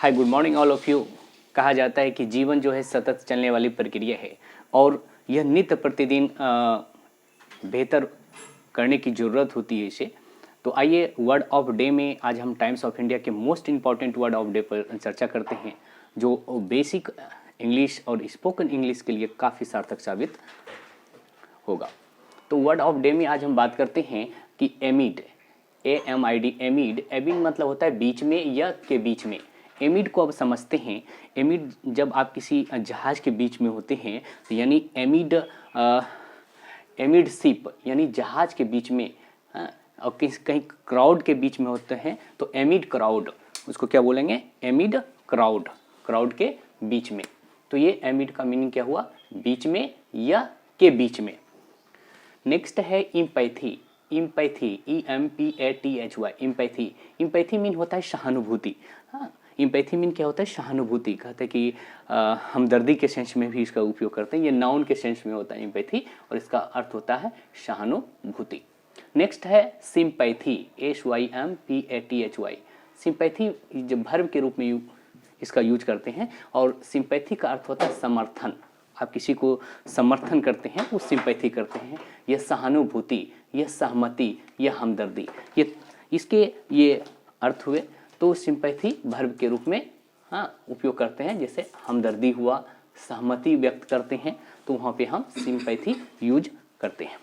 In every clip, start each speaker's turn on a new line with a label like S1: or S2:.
S1: Hi good morning all of you. कहा जाता है कि जीवन जो है सतत चलने वाली प्रक्रिया है और यह नित्य प्रतिदिन बेहतर करने की ज़रूरत होती है इसे। तो आइए वर्ड ऑफ डे में आज हम टाइम्स ऑफ इंडिया के most important word of day पर चर्चा करते हैं, जो बेसिक इंग्लिश और स्पोकन इंग्लिश के लिए काफ़ी सार्थक साबित होगा। तो वर्ड ऑफ डे में आज हम बात करते हैं कि एमिड, AMID, एमिड। एमिड मतलब होता है बीच में या के बीच में। एमिड को अब समझते हैं। एमिड जब आप किसी जहाज़ के बीच में होते हैं तो यानी एमिड शिप यानी जहाज़ के बीच में, और कहीं क्राउड के बीच में होते हैं तो एमिड क्राउड, उसको क्या बोलेंगे? एमिड क्राउड, क्राउड के बीच में। तो ये एमिड का मीनिंग क्या हुआ? बीच में या के बीच में। नेक्स्ट है empathy. Empathy, EMPATHY, empathy. Empathy mean होता है सहानुभूति। हाँ, इम्पैथी मीन क्या होता है? सहानुभूति। कहते हैं कि हमदर्दी के सेंस में भी इसका उपयोग करते हैं। ये नाउन के सेंस में होता है इम्पैथी और इसका अर्थ होता है सहानुभूति। नेक्स्ट है सिंपैथी, SYMPATHY। सिंपैथी जब वर्ब के रूप में इसका यूज करते हैं और सिंपैथी का अर्थ होता है समर्थन। आप किसी को समर्थन करते हैं, वो सिंपैथी करते हैं। यह सहानुभूति, यह सहमति, यह हमदर्दी, ये अर्थ हुए। तो सिंपैथी वर्ब के रूप में उपयोग करते हैं। जैसे हमदर्दी हुआ, सहमति व्यक्त करते हैं तो वहाँ पे हम सिंपैथी यूज करते हैं।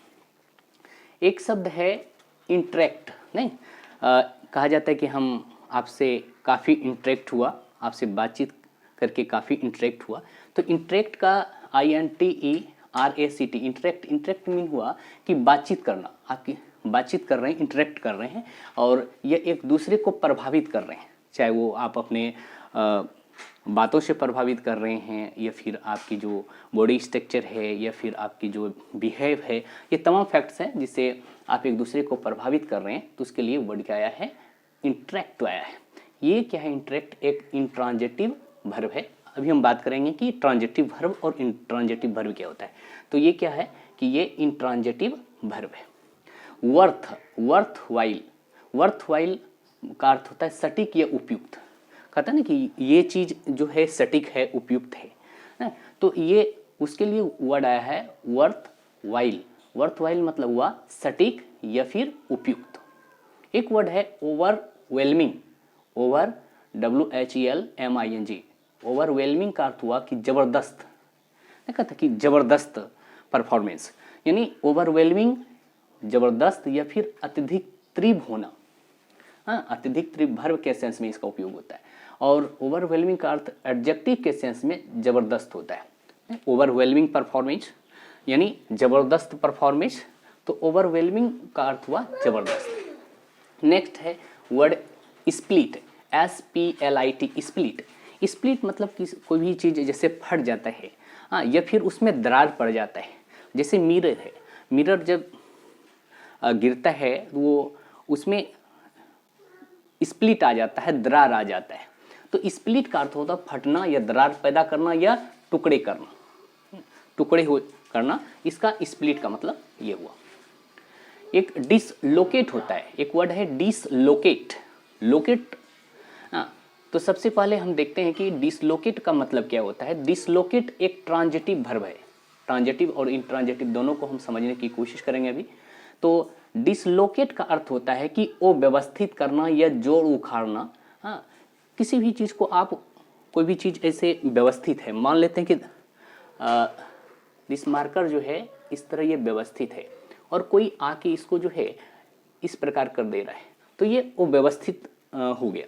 S1: एक शब्द है इंटरेक्ट। नहीं, कहा जाता है कि हम आपसे काफ़ी इंटरेक्ट हुआ, आपसे बातचीत करके काफ़ी इंटरेक्ट हुआ। तो इंटरेक्ट का INTERACT, इंटरेक्ट मीन हुआ कि बातचीत करना। आपकी बातचीत कर रहे हैं, इंटरेक्ट कर रहे हैं और ये एक दूसरे को प्रभावित कर रहे हैं। चाहे वो आप अपने बातों से प्रभावित कर रहे हैं या फिर आपकी जो बॉडी स्ट्रक्चर है या फिर आपकी जो बिहेव है, ये तमाम फैक्ट्स हैं जिससे आप एक दूसरे को प्रभावित कर रहे हैं। तो उसके लिए वर्ड क्या आया है? इंटरेक्ट आया है। ये क्या है? इंटरेक्ट एक इंट्रांजेटिव वर्ब है। अभी हम बात करेंगे कि ट्रांजेटिव वर्ब और इंट्रांजेटिव वर्ब क्या होता है। तो ये क्या है कि ये इंट्रांजेटिव वर्ब है। वर्थवाइल का अर्थ होता है सटीक या उपयुक्त। कहता है ना कि ये चीज़ जो है सटीक है, उपयुक्त है। तो ये उसके लिए वर्ड आया है वर्थवाइल। वर्थवाइल मतलब हुआ सटीक या फिर उपयुक्त। एक वर्ड है ओवरवेलमिंग, WHELMING। ओवरवेलमिंग का अर्थ हुआ कि जबरदस्त। कहता कि जबरदस्त परफॉर्मेंस, यानी ओवरवेलमिंग जबरदस्त या फिर अत्यधिक तीव्र होना। अत्यधिक तीव्र वर्ब के सेंस में इसका उपयोग होता है। और ओवरवेलमिंग का अर्थ एडजेक्टिव के सेंस में जबरदस्त होता है। ओवरवेलमिंग परफॉर्मेंस यानी जबरदस्त परफॉर्मेंस। तो ओवरवेलमिंग का अर्थ हुआ जबरदस्त। नेक्स्ट है word split, SPLIT, split. Split मतलब कि कोई भी चीज़ जैसे फट जाता है, या फिर उसमें दरार पड़ जाता है। जैसे मिरर है, मिरर जब गिरता है वो उसमें स्प्लिट आ जाता है, दरार आ जाता है। तो स्प्लिट का अर्थ होता है फटना या दरार पैदा करना या टुकड़े करना, करना। इसका स्प्लिट का मतलब ये हुआ। एक डिसलोकेट होता है। एक वर्ड है डिसलोकेट, लोकेट। तो सबसे पहले हम देखते हैं कि डिसलोकेट का मतलब क्या होता है। डिसलोकेट एक ट्रांजिटिव वर्ब है। ट्रांजिटिव और इंट्रांजिटिव दोनों को हम समझने की कोशिश करेंगे अभी। तो डिसलोकेट का अर्थ होता है कि अव्यवस्थित करना या जोड़ उखाड़ना। किसी भी चीज़ को आप, कोई भी चीज़ ऐसे व्यवस्थित है, मान लेते हैं कि दिस मार्कर जो है इस तरह ये व्यवस्थित है और कोई आके इसको जो है इस प्रकार कर दे रहा है, तो ये अव्यवस्थित हो गया।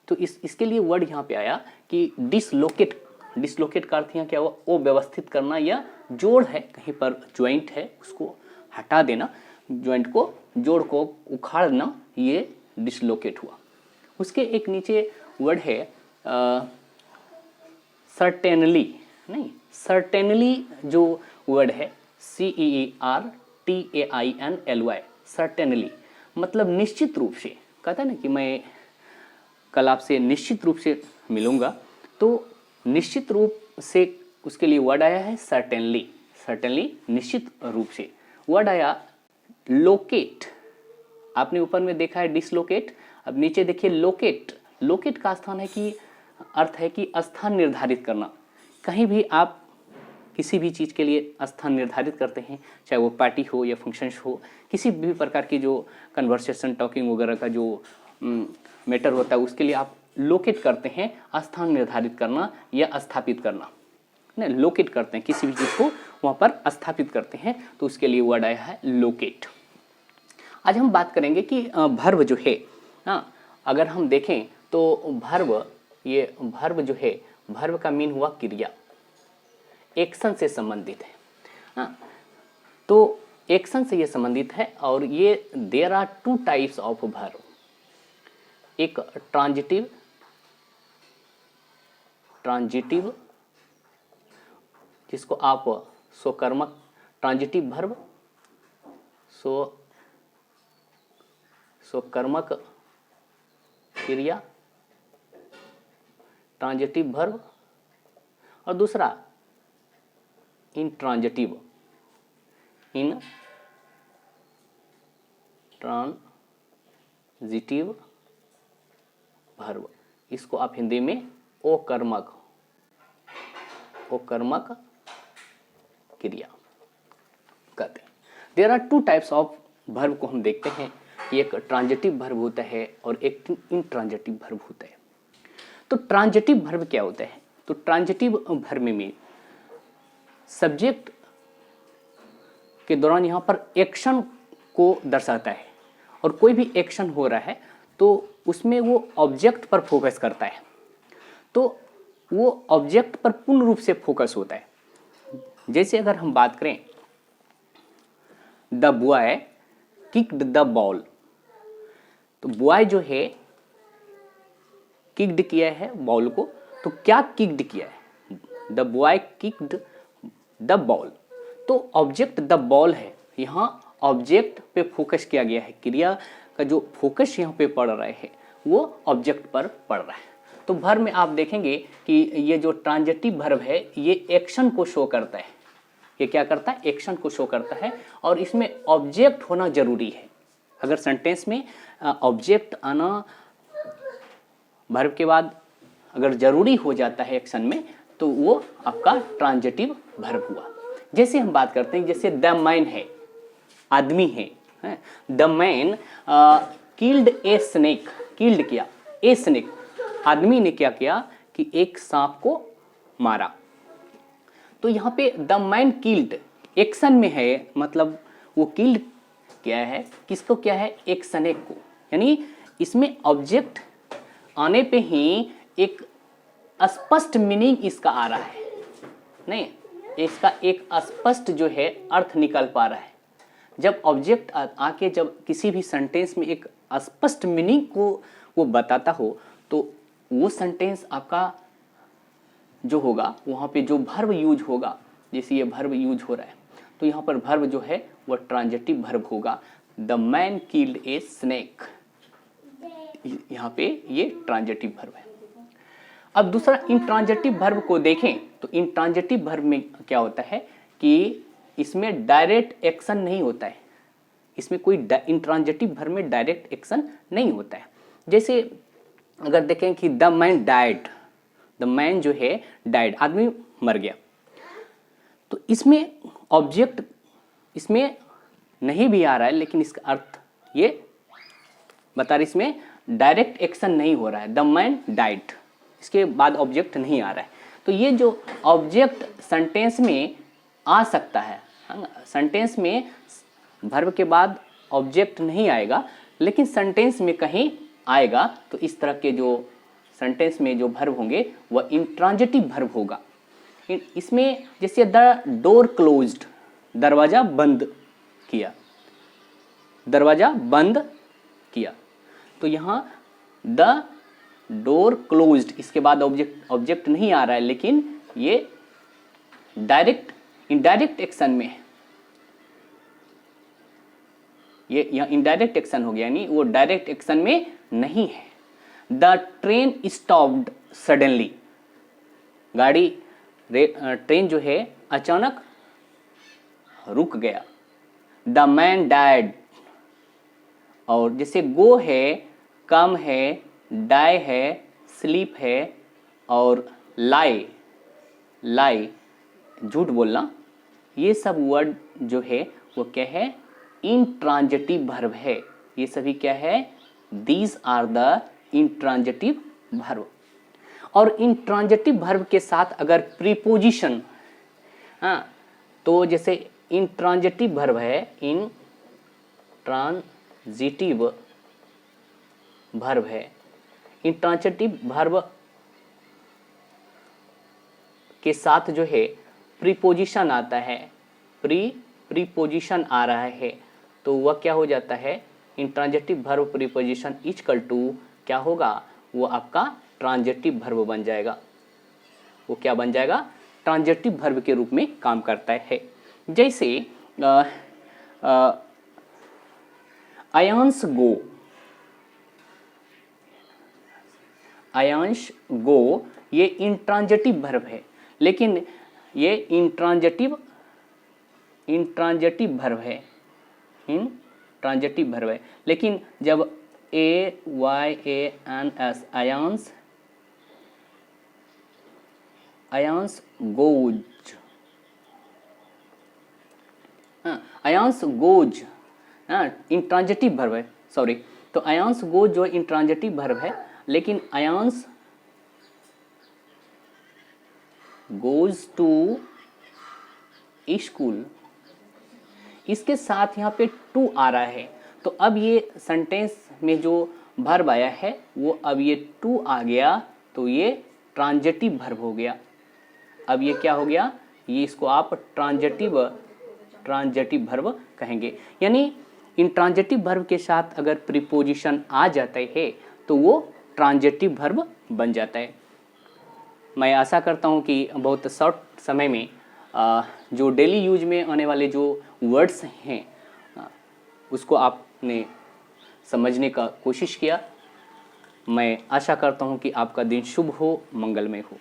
S1: तो इसके लिए वर्ड यहाँ पे आया कि डिसलोकेट। डिसलोकेट का अर्थ यहाँ क्या हुआ? अव्यवस्थित करना या जोड़ है, कहीं पर ज्वाइंट है उसको हटा देना, ज्वाइंट को, जोड़ को उखाड़ना, ये डिसलोकेट हुआ। उसके एक नीचे वर्ड है सर्टेनली। नहीं, सर्टेनली जो वर्ड है CERTAINLY, सर्टेनली मतलब निश्चित रूप से। कहता है ना कि मैं कल आपसे निश्चित रूप से मिलूंगा, तो निश्चित रूप से उसके लिए वर्ड आया है सर्टेनली। सर्टेनली निश्चित रूप से। वर्ड आया लोकेट। आपने ऊपर में देखा है डिसलोकेट, अब नीचे देखिए लोकेट। लोकेट का स्थान है कि अर्थ है कि स्थान निर्धारित करना। कहीं भी आप किसी भी चीज़ के लिए स्थान निर्धारित करते हैं, चाहे वो पार्टी हो या फंक्शंस हो, किसी भी प्रकार की जो कन्वर्सेशन टॉकिंग वगैरह का जो मैटर होता है उसके लिए आप लोकेट करते हैं, स्थान निर्धारित करना या स्थापित करना, ना लोकेट करते हैं किसी भी चीज़ को वहाँ पर स्थापित करते हैं, तो उसके लिए वर्ड आया है लोकेट। आज हम बात करेंगे कि भर्व जो है ना, अगर हम देखें तो भर्व, ये भर्व जो है, भर्व का मीन हुआ क्रिया, एक्शन से संबंधित है ना, तो एक्शन से ये संबंधित है। और ये there are two types of verb, एक ट्रांजिटिव, जिसको आप स्वकर्मक ट्रांजिटिव भर्व, स्वकर्मक क्रिया ट्रांजिटिव भर्व, और दूसरा इंट्रांजिटिव भर्व, इसको आप हिंदी में अकर्मक क्रिया कहते हैं। There are two types of verb को हम देखते हैं, एक ट्रांजिटिव भर्व होता है और एक इंट्रांजिटिव भर्व होता है। तो ट्रांजिटिव भर्व क्या होता है? तो ट्रांजिटिव भर्व में सब्जेक्ट के दौरान यहाँ पर एक्शन को दर्शाता है, और कोई भी एक्शन हो रहा है तो उसमें वो ऑब्जेक्ट पर फोकस करता है, तो वो ऑब्जेक्ट पर पूर्ण रूप से फोकस होता है। जैसे अगर हम बात करें, the boy kicked the ball, तो बॉय जो है किक्ड किया है बॉल को, तो क्या किक्ड किया है? The boy kicked the ball, तो ऑब्जेक्ट द बॉल है, यहाँ ऑब्जेक्ट पे फोकस किया गया है, क्रिया का जो फोकस यहाँ पे पड़ रहा है वो ऑब्जेक्ट पर पड़ रहा है। तो भर्व में आप देखेंगे कि ये जो ट्रांजिटिव भर्व है ये एक्शन को शो करता है, ये क्या करता है? एक्शन को शो करता है, और इसमें ऑब्जेक्ट होना जरूरी है। अगर सेंटेंस में ऑब्जेक्ट आना भर्व के बाद अगर जरूरी हो जाता है एक्शन में, तो वो आपका ट्रांजिटिव भर्व हुआ। जैसे हम बात करते हैं, जैसे द मैन है, आदमी है, the man killed a snake, killed किया ए स्नेक, आदमी ने क्या किया कि एक सांप को मारा। तो यहाँ पे द मैन किल्ड एक्शन में है, मतलब वो किल्ड क्या है, किसको क्या है? एक स्नेक को, यानी इसमें ऑब्जेक्ट आने पे ही एक स्पष्ट मीनिंग इसका आ रहा है, नहीं इसका एक स्पष्ट जो है अर्थ निकल पा रहा है। जब ऑब्जेक्ट आके जब किसी भी सेंटेंस में एक स्पष्ट मीनिंग को वो बताता हो, तो वो सेंटेंस आपका जो होगा वहाँ पे जो भर्व यूज होगा, जैसे ये भर्व यूज हो रहा है, तो यहाँ पर भर्व जो है वह ट्रांजिटिव भर्व होगा। The man killed a snake, यहाँ पे ये ट्रांजिटिव भर्व है। अब दूसरा इंट्रांजिटिव भर्व को देखें, तो इंट्रांजिटिव भर्व में क्या होता है कि इसमें डायरेक्ट एक्शन नहीं होता है, इसमें कोई इंट्रांजिटिव भर्व में डायरेक्ट एक्शन नहीं होता है। जैसे अगर देखें कि the man died, the man जो है डाइड, आदमी मर गया, तो इसमें ऑब्जेक्ट इसमें नहीं भी आ रहा है, लेकिन इसका अर्थ ये बता रहे, इसमें डायरेक्ट एक्शन नहीं हो रहा है, द मैन डाइड, इसके बाद ऑब्जेक्ट नहीं आ रहा है। तो ये जो ऑब्जेक्ट सेंटेंस में आ सकता है, सेंटेंस में भर्व के बाद ऑब्जेक्ट नहीं आएगा, लेकिन सेंटेंस में कहीं आएगा, तो इस तरह के जो सेंटेंस में जो भर्व होंगे वह इंट्रांजिटिव भर्व होगा। इसमें जैसे द डोर क्लोज्ड, दरवाजा बंद किया, दरवाजा बंद किया, तो यहाँ द डोर क्लोज्ड, इसके बाद ऑब्जेक्ट नहीं आ रहा है, लेकिन ये डायरेक्ट इनडायरेक्ट एक्शन में है, ये यहाँ इनडायरेक्ट एक्शन हो गया, यानी वो डायरेक्ट एक्शन में नहीं है। द ट्रेन स्टॉप्ड सडनली, गाड़ी ट्रेन जो है अचानक रुक गया। द मैन डाइड, और जैसे गो है, कम है, डाई है, स्लीप है, और लाई, लाई झूठ बोलना, ये सब वर्ड जो है वो क्या है, इंट्रांजिटिव वर्ब है। ये सभी क्या है, these are the intransitive verb. और इंट्रांजिटिव वर्ब के साथ अगर प्रीपोजिशन, हाँ, तो जैसे इंट्रांजिटिव वर्ब है, इंट्रांजिटिव वर्ब है, इंट्रांजिटिव वर्ब के साथ जो है प्रीपोजिशन आता है, प्रीपोजिशन आ रहा है, तो वह क्या हो जाता है, intransitive verb preposition equal to क्या होगा, वो आपका ट्रांजिटिव वर्ब बन जाएगा। वो क्या बन जाएगा, ट्रांजिटिव वर्ब के रूप में काम करता है। जैसे आयांश गो, आयांश गो ये इंट्रांजिटिव वर्ब है, लेकिन ये इंट्रांजिटिव वर्ब है, इंट्रांजिटिव वर्ब है, लेकिन जब AYANS Aayansh goes, Aayansh goes intransitive verb है, सॉरी, तो आयांश गोज जो इंट्रांजिटिव वर्ब है, लेकिन आयांश गोज टू स्कूल, इसके साथ यहाँ पे टू आ रहा है, तो अब ये सेंटेंस में जो वर्ब आया है वो अब ये टू आ गया, तो ये ट्रांजिटिव वर्ब हो गया। अब ये क्या हो गया, ये इसको आप ट्रांजिटिव वर्ब कहेंगे। यानी इंट्रांजिटिव वर्ब के साथ अगर प्रीपोजिशन आ जाता है तो वो ट्रांजिटिव वर्ब बन जाता है। मैं आशा करता हूँ कि बहुत शॉर्ट समय में जो डेली यूज में आने वाले जो वर्ड्स हैं उसको आपने समझने का कोशिश किया। मैं आशा करता हूँ कि आपका दिन शुभ हो, मंगलमय हो।